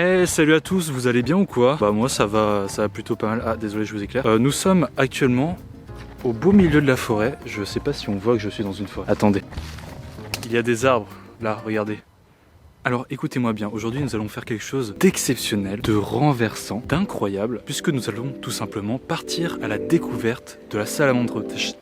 Hey, salut à tous, vous allez bien ou quoi? Bah moi ça va plutôt pas mal. Ah désolé, je vous éclaire. Nous sommes actuellement au beau milieu de la forêt. Je sais pas si on voit que je suis dans une forêt. Attendez. Il y a des arbres, là, regardez. Alors écoutez-moi bien, aujourd'hui nous allons faire quelque chose d'exceptionnel, de renversant, d'incroyable, puisque nous allons tout simplement partir à la découverte de la salamandre tachetée.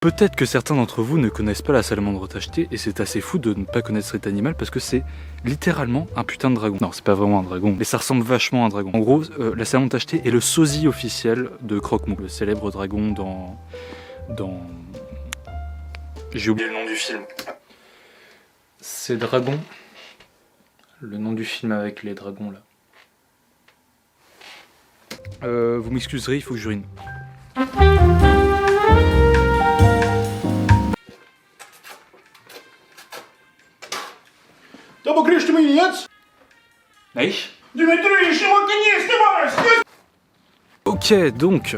Peut-être que certains d'entre vous ne connaissent pas la salamandre tachetée et c'est assez fou de ne pas connaître cet animal parce que c'est littéralement un putain de dragon. Non, c'est pas vraiment un dragon, mais ça ressemble vachement à un dragon. En gros, la salamandre tachetée est le sosie officiel de Croque-Mou, le célèbre dragon dans... J'ai oublié le nom du film. C'est Dragon. Le nom du film avec les dragons là. Vous m'excuserez, il faut que j'urine. Обогрешь ты меня, нет? Neich. Дмитрий, наконец-то! Ok, donc,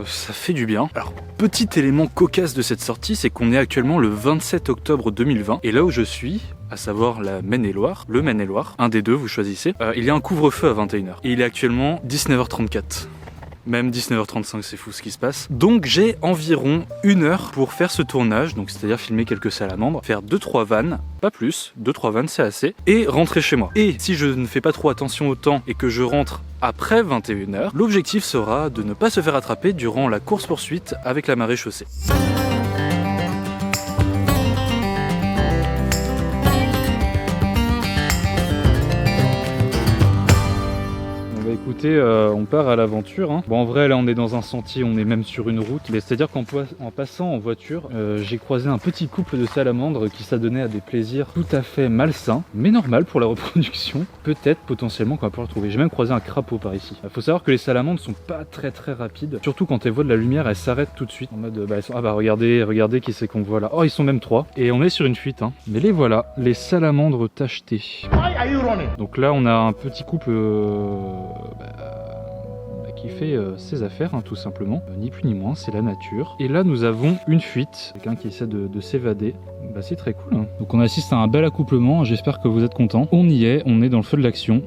ça fait du bien. Alors, petit élément cocasse de cette sortie, c'est qu'on est actuellement le 27 octobre 2020. Et là où je suis, à savoir la Maine-et-Loire, le Maine-et-Loire, un des deux, vous choisissez, il y a un couvre-feu à 21h. Et il est actuellement 19h34. Même 19h35, c'est fou ce qui se passe. Donc j'ai environ 1 heure pour faire ce tournage, donc c'est-à-dire filmer quelques salamandres, faire 2-3 vannes, pas plus, 2-3 vannes c'est assez, et rentrer chez moi. Et si je ne fais pas trop attention au temps et que je rentre après 21h, l'objectif sera de ne pas se faire attraper durant la course-poursuite avec la marée chaussée. Écoutez, on part à l'aventure. Hein. Bon, en vrai, là, on est dans un sentier, on est même sur une route. Mais c'est-à-dire qu'en passant en voiture, j'ai croisé un petit couple de salamandres qui s'adonnaient à des plaisirs tout à fait malsains, mais normal pour la reproduction. Peut-être, potentiellement, qu'on va pouvoir le trouver. J'ai même croisé un crapaud par ici. Il faut savoir que les salamandres sont pas très rapides. Surtout quand elles voient de la lumière, elles s'arrêtent tout de suite. En mode, regardez qui c'est qu'on voit là. Oh, ils sont même 3. Et on est sur une fuite. Hein. Mais les voilà, les salamandres tachetées. Donc là, on a un petit couple... qui fait ses affaires, hein, tout simplement. Ni plus ni moins, c'est la nature. Et là, nous avons une fuite. Quelqu'un qui essaie de s'évader. Bah, c'est très cool. Hein. Donc on assiste à un bel accouplement. J'espère que vous êtes contents. On y est, on est dans le feu de l'action.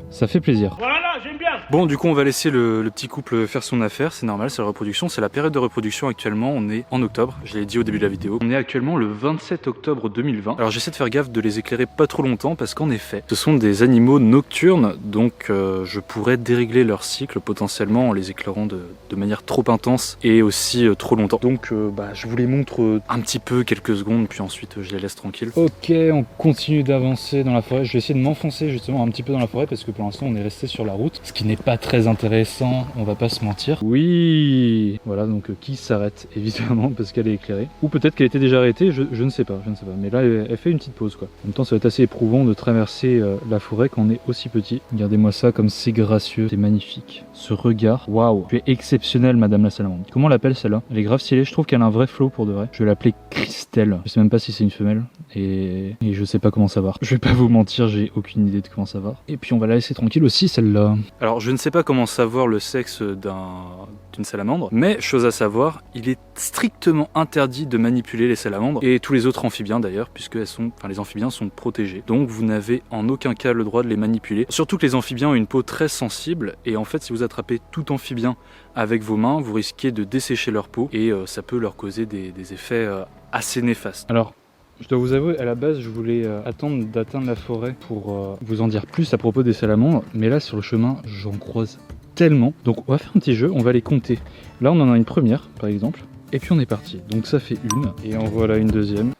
Ça fait plaisir. Voilà, j'aime bien. Bon, du coup, on va laisser le petit couple faire son affaire. C'est normal, c'est la reproduction. C'est la période de reproduction actuellement. On est en octobre. Je l'ai dit au début de la vidéo. On est actuellement le 27 octobre 2020. Alors, j'essaie de faire gaffe de les éclairer pas trop longtemps parce qu'en effet, ce sont des animaux nocturnes. Donc, je pourrais dérégler leur cycle potentiellement en les éclairant de manière trop intense et aussi trop longtemps. Donc, je vous les montre un petit peu quelques secondes, puis ensuite, je les laisse tranquilles. Ok, on continue d'avancer dans la forêt. Je vais essayer de m'enfoncer justement un petit peu dans la forêt parce que pour l'instant, on est resté sur la route, ce qui n'est pas très intéressant, on va pas se mentir. Oui, voilà, donc qui s'arrête évidemment parce qu'elle est éclairée, ou peut-être qu'elle était déjà arrêtée, je ne sais pas, mais là elle fait une petite pause quoi. En même temps, ça va être assez éprouvant de traverser la forêt quand on est aussi petit. Regardez-moi ça, comme c'est gracieux, c'est magnifique. Ce regard, waouh, tu es exceptionnelle madame la salamandre. Comment on l'appelle celle-là? Elle est grave stylée, je trouve qu'elle a un vrai flow pour de vrai. Je vais l'appeler Christelle, je sais même pas si c'est une femelle et je sais pas comment savoir. Je vais pas vous mentir, j'ai aucune idée de comment savoir. Et puis on va la laisser tranquille aussi celle-là. Alors je ne sais pas comment savoir le sexe d'une salamandre, mais chose à savoir, il est strictement interdit de manipuler les salamandres et tous les autres amphibiens d'ailleurs, puisque les amphibiens sont protégés. Donc vous n'avez en aucun cas le droit de les manipuler. Surtout que les amphibiens ont une peau très sensible et en fait si vous attrapez tout amphibien avec vos mains, vous risquez de dessécher leur peau et ça peut leur causer des effets assez néfastes. Alors, je dois vous avouer, à la base, je voulais attendre d'atteindre la forêt pour vous en dire plus à propos des salamandres, mais là, sur le chemin, j'en croise tellement. Donc, on va faire un petit jeu, on va les compter. Là, on en a une première, par exemple, et puis on est parti. Donc, ça fait une, et en voilà une deuxième.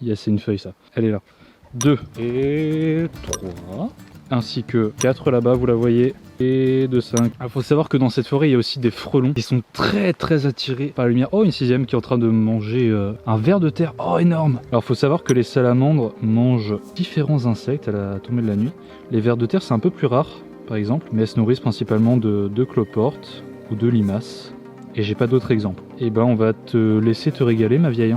Yes, c'est une feuille, ça. Elle est là. 2 et 3, ainsi que 4 là-bas, vous la voyez. Et de 5. Il faut savoir que dans cette forêt, il y a aussi des frelons qui sont très attirés par la lumière. Oh, une 6ème qui est en train de manger un ver de terre. Oh, énorme! Alors, il faut savoir que les salamandres mangent différents insectes à la tombée de la nuit. Les vers de terre, c'est un peu plus rare, par exemple, mais elles se nourrissent principalement de cloportes ou de limaces. Et j'ai pas d'autres exemples. Et ben, on va te laisser te régaler, ma vieille.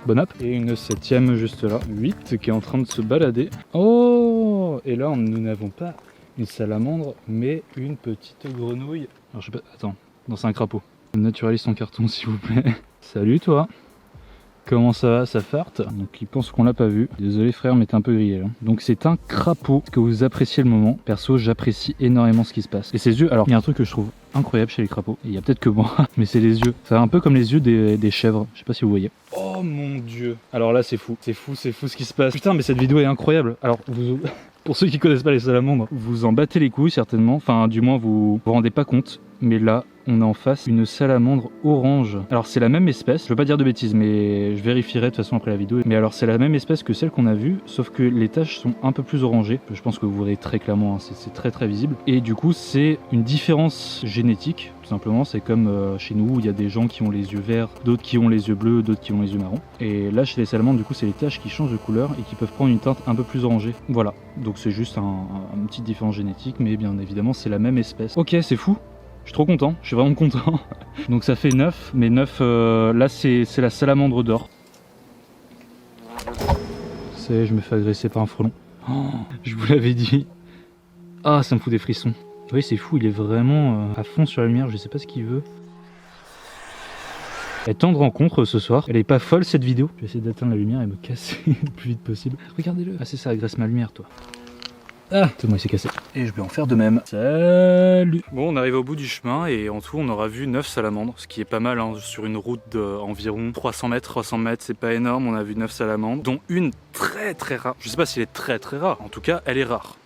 Bon app. Et une 7ème juste là. 8 qui est en train de se balader. Oh! Et là, nous n'avons pas une salamandre, mais une petite grenouille. Alors, je sais pas. Attends, non, c'est un crapaud. Naturaliste en carton, s'il vous plaît. Salut, toi. Comment ça va, ça farte? Donc il pense qu'on l'a pas vu. Désolé frère, mais t'es un peu grillé là. Donc c'est un crapaud. Est-ce que vous appréciez le moment? Perso, j'apprécie énormément ce qui se passe. Et ses yeux, alors il y a un truc que je trouve incroyable chez les crapauds. Et il y a peut-être que moi, mais c'est les yeux. C'est un peu comme les yeux des chèvres. Je sais pas si vous voyez. Oh mon dieu. Alors là c'est fou. C'est fou ce qui se passe. Putain, mais cette vidéo est incroyable. Alors vous... Pour ceux qui connaissent pas les salamandres, vous en battez les couilles certainement. Enfin du moins vous vous rendez pas compte. Mais là, on a en face une salamandre orange. Alors c'est la même espèce, je veux pas dire de bêtises, mais je vérifierai de toute façon après la vidéo. Mais alors c'est la même espèce que celle qu'on a vue, sauf que les taches sont un peu plus orangées. Je pense que vous verrez très clairement, hein, c'est très très visible. Et du coup c'est une différence génétique, tout simplement. C'est comme chez nous, où il y a des gens qui ont les yeux verts, d'autres qui ont les yeux bleus, d'autres qui ont les yeux marrons. Et là chez les salamandres, du coup c'est les taches qui changent de couleur et qui peuvent prendre une teinte un peu plus orangée. Voilà, donc c'est juste une petite différence génétique, mais bien évidemment c'est la même espèce. Ok, c'est fou. Je suis trop content, je suis vraiment content. Donc ça fait 9, mais 9, là c'est la salamandre d'or. C'est, je me fais agresser par un frelon. Oh, je vous l'avais dit. Ah, ça me fout des frissons. Oui, c'est fou, il est vraiment à fond sur la lumière, je sais pas ce qu'il veut. Elle est temps de rencontre ce soir. Elle est pas folle cette vidéo. Je vais essayer d'atteindre la lumière et me casser le plus vite possible. Regardez-le. Ah, c'est ça, agresse ma lumière, toi. Ah, tout moi il s'est cassé. Et je vais en faire de même. Salut. Bon, on arrive au bout du chemin et en tout on aura vu 9 salamandres, ce qui est pas mal hein, sur une route d'environ 300 mètres. 300 mètres c'est pas énorme, on a vu 9 salamandres, dont une très très rare. Je sais pas si elle est très très rare, en tout cas elle est rare.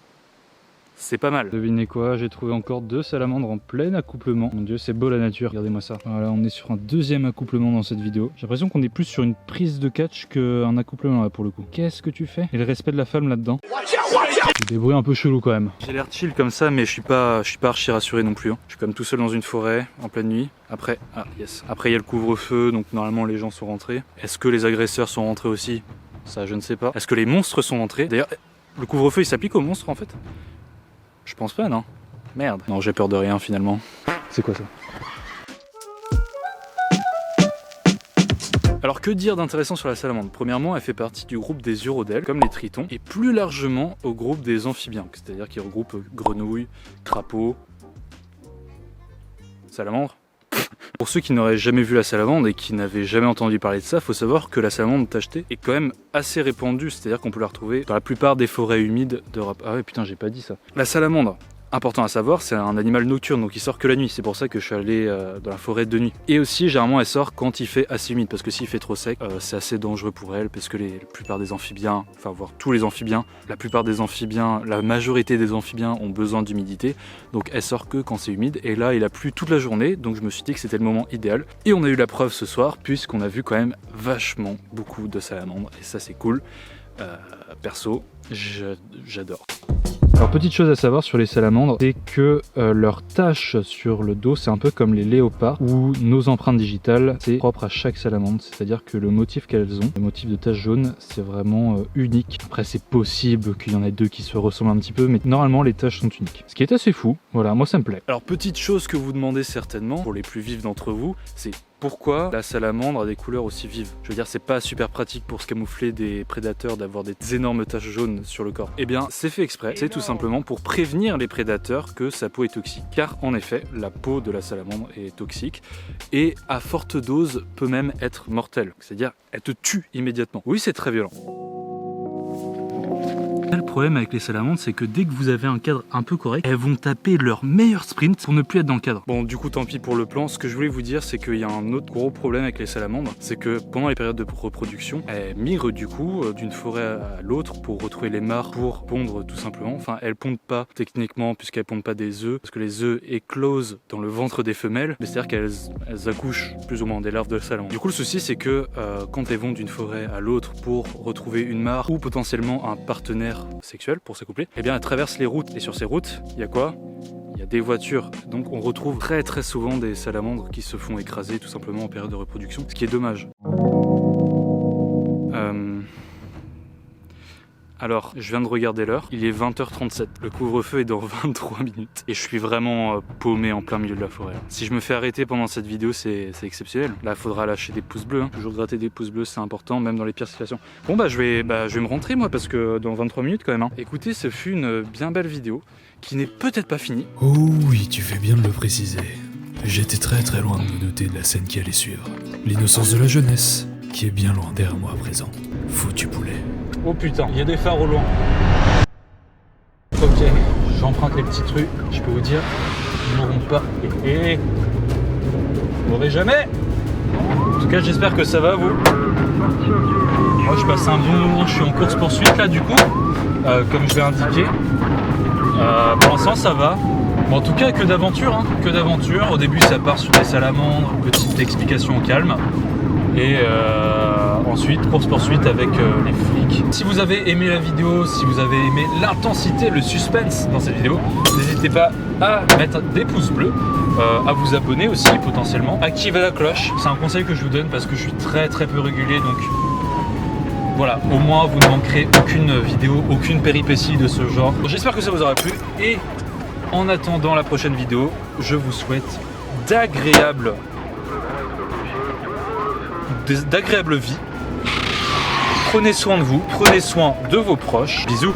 C'est pas mal. Devinez quoi, j'ai trouvé encore 2 salamandres en plein accouplement. Mon dieu, c'est beau la nature, regardez-moi ça. Voilà, on est sur un deuxième accouplement dans cette vidéo. J'ai l'impression qu'on est plus sur une prise de catch qu'un accouplement là pour le coup. Qu'est-ce que tu fais? Et le respect de la femme là-dedans. Des bruits un peu chelous quand même. J'ai l'air chill comme ça, mais je suis pas archi rassuré non plus. Hein. Je suis comme tout seul dans une forêt, en pleine nuit. Après, ah yes. Après il y a le couvre-feu, donc normalement les gens sont rentrés. Est-ce que les agresseurs sont rentrés aussi? Ça je ne sais pas. Est-ce que les monstres sont rentrés? D'ailleurs, le couvre-feu il s'applique aux monstres en fait? Je pense pas, non? Merde. Non, j'ai peur de rien finalement. C'est quoi ça? Alors que dire d'intéressant sur la salamandre? Premièrement, elle fait partie du groupe des urodèles, comme les tritons, et plus largement au groupe des amphibiens, c'est-à-dire qui regroupe grenouilles, crapauds, salamandres. Pour ceux qui n'auraient jamais vu la salamandre et qui n'avaient jamais entendu parler de ça, faut savoir que la salamandre tachetée est quand même assez répandue, c'est-à-dire qu'on peut la retrouver dans la plupart des forêts humides d'Europe. Ah ouais putain, j'ai pas dit ça. La salamandre, important à savoir, c'est un animal nocturne, donc il sort que la nuit. C'est pour ça que je suis allé dans la forêt de nuit. Et aussi, généralement, elle sort quand il fait assez humide, parce que s'il fait trop sec, c'est assez dangereux pour elle, parce que la plupart des amphibiens, enfin voire tous les amphibiens, la majorité des amphibiens ont besoin d'humidité, donc elle sort que quand c'est humide. Et là, il a plu toute la journée, donc je me suis dit que c'était le moment idéal. Et on a eu la preuve ce soir, puisqu'on a vu quand même vachement beaucoup de salamandres, et ça c'est cool. Perso, j'adore. Alors petite chose à savoir sur les salamandres, c'est que leurs taches sur le dos, c'est un peu comme les léopards, où nos empreintes digitales, c'est propre à chaque salamandre, c'est-à-dire que le motif qu'elles ont, le motif de tache jaune, c'est vraiment unique. Après c'est possible qu'il y en ait 2 qui se ressemblent un petit peu, mais normalement les taches sont uniques. Ce qui est assez fou, voilà, moi ça me plaît. Alors petite chose que vous demandez certainement, pour les plus vifs d'entre vous, c'est pourquoi la salamandre a des couleurs aussi vives? Je veux dire, c'est pas super pratique pour se camoufler des prédateurs d'avoir des énormes taches jaunes sur le corps. Eh bien, c'est fait exprès, c'est tout simplement pour prévenir les prédateurs que sa peau est toxique. Car en effet, la peau de la salamandre est toxique et à forte dose peut même être mortelle. C'est-à-dire, elle te tue immédiatement. Oui, c'est très violent. Le problème avec les salamandres, c'est que dès que vous avez un cadre un peu correct, elles vont taper leur meilleur sprint pour ne plus être dans le cadre. Bon, du coup, tant pis pour le plan. Ce que je voulais vous dire, c'est qu'il y a un autre gros problème avec les salamandres, c'est que pendant les périodes de reproduction, elles migrent du coup d'une forêt à l'autre pour retrouver les mares pour pondre tout simplement. Enfin, elles pondent pas techniquement puisqu'elles pondent pas des œufs, parce que les œufs éclosent dans le ventre des femelles, mais c'est-à-dire qu'elles accouchent plus ou moins des larves de salamandre. Du coup, le souci, c'est que quand elles vont d'une forêt à l'autre pour retrouver une mare ou potentiellement un partenaire sexuel pour s'accoupler, eh bien elle traverse les routes, et sur ces routes, il y a quoi? Il y a des voitures, donc on retrouve très très souvent des salamandres qui se font écraser tout simplement en période de reproduction, ce qui est dommage. Alors, je viens de regarder l'heure, il est 20h37. Le couvre-feu est dans 23 minutes. Et je suis vraiment paumé en plein milieu de la forêt. Si je me fais arrêter pendant cette vidéo, c'est exceptionnel. Là, il faudra lâcher des pouces bleus. Hein. Toujours gratter des pouces bleus, c'est important, même dans les pires situations. Bon, je vais me rentrer, moi, parce que dans 23 minutes, quand même. Hein. Écoutez, ce fut une bien belle vidéo, qui n'est peut-être pas finie. Oh oui, tu fais bien de le préciser. J'étais très loin de me douter de la scène qui allait suivre. L'innocence de la jeunesse, qui est bien loin derrière moi à présent. Foutu poulet. Oh putain, il y a des phares au loin. Ok, j'emprunte les petites rues, je peux vous dire, ils n'auront pas. Vous n'aurez jamais. En tout cas, j'espère que ça va, vous. Moi, je passe un bon moment, je suis en course poursuite là, du coup, comme je l'ai indiqué. Pour l'instant, ça va. Bon, en tout cas, que d'aventure, hein, que d'aventure. Au début, ça part sur des salamandres, petite explication au calme. Et ensuite, course-poursuite avec les flics. Si vous avez aimé la vidéo, si vous avez aimé l'intensité, le suspense dans cette vidéo, n'hésitez pas à mettre des pouces bleus, à vous abonner aussi potentiellement. Activez la cloche, c'est un conseil que je vous donne parce que je suis très peu régulier, donc voilà, au moins vous ne manquerez aucune vidéo, aucune péripétie de ce genre. J'espère que ça vous aura plu et en attendant la prochaine vidéo, je vous souhaite d'agréables vie. Prenez soin de vous, prenez soin de vos proches. Bisous.